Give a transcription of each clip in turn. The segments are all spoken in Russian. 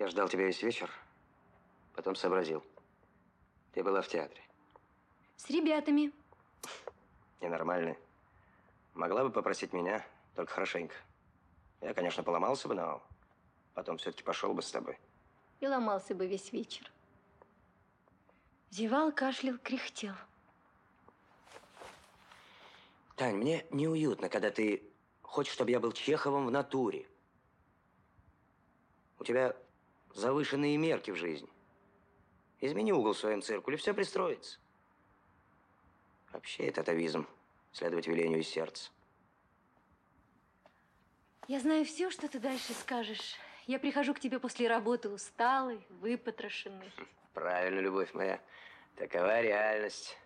Я ждал тебя весь вечер, потом сообразил. Ты была в театре. С ребятами. Ненормальная. Могла бы попросить меня, только хорошенько. Я, конечно, поломался бы, но потом все-таки пошел бы с тобой. И ломался бы весь вечер. Зевал, кашлял, кряхтел. Тань, мне неуютно, когда ты хочешь, чтобы я был Чеховым в натуре. У тебя завышенные мерки в жизни. Измени угол в своем циркуле, все пристроится. Вообще это атовизм, следовать велению из сердца. Я знаю все, что ты дальше скажешь. Я прихожу к тебе после работы усталый, выпотрошенный. Правильно, любовь моя. Такова реальность.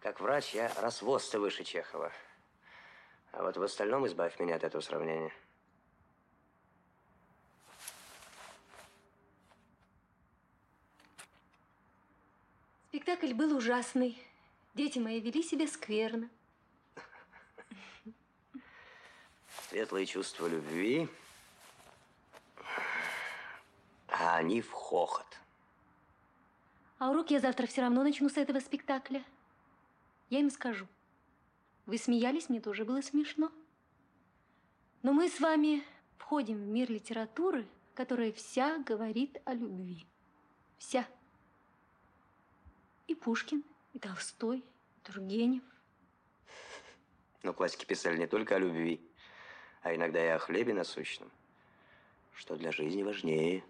Как врач я раз в сто выше Чехова. А вот в остальном избавь меня от этого сравнения. Спектакль был ужасный. Дети мои вели себя скверно. Светлые чувства любви, а они в хохот. А урок я завтра все равно начну с этого спектакля. Я им скажу. Вы смеялись, мне тоже было смешно. Но мы с вами входим в мир литературы, которая вся говорит о любви. Вся. И Пушкин, и Толстой, и Тургенев. Но классики писали не только о любви, а иногда и о хлебе насущном, что для жизни важнее.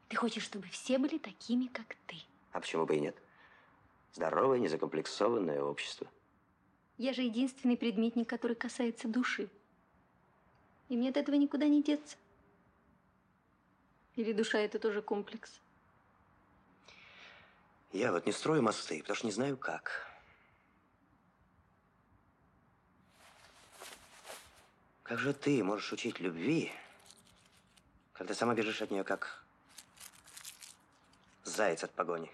Ты хочешь, чтобы все были такими, как ты? А почему бы и нет? Здоровое, незакомплексованное общество. Я же единственный предметник, который касается души. И мне от этого никуда не деться. Или душа – это тоже комплекс? Я вот не строю мосты, потому что не знаю как. Как же ты можешь учить любви, когда сама бежишь от нее, как заяц от погони?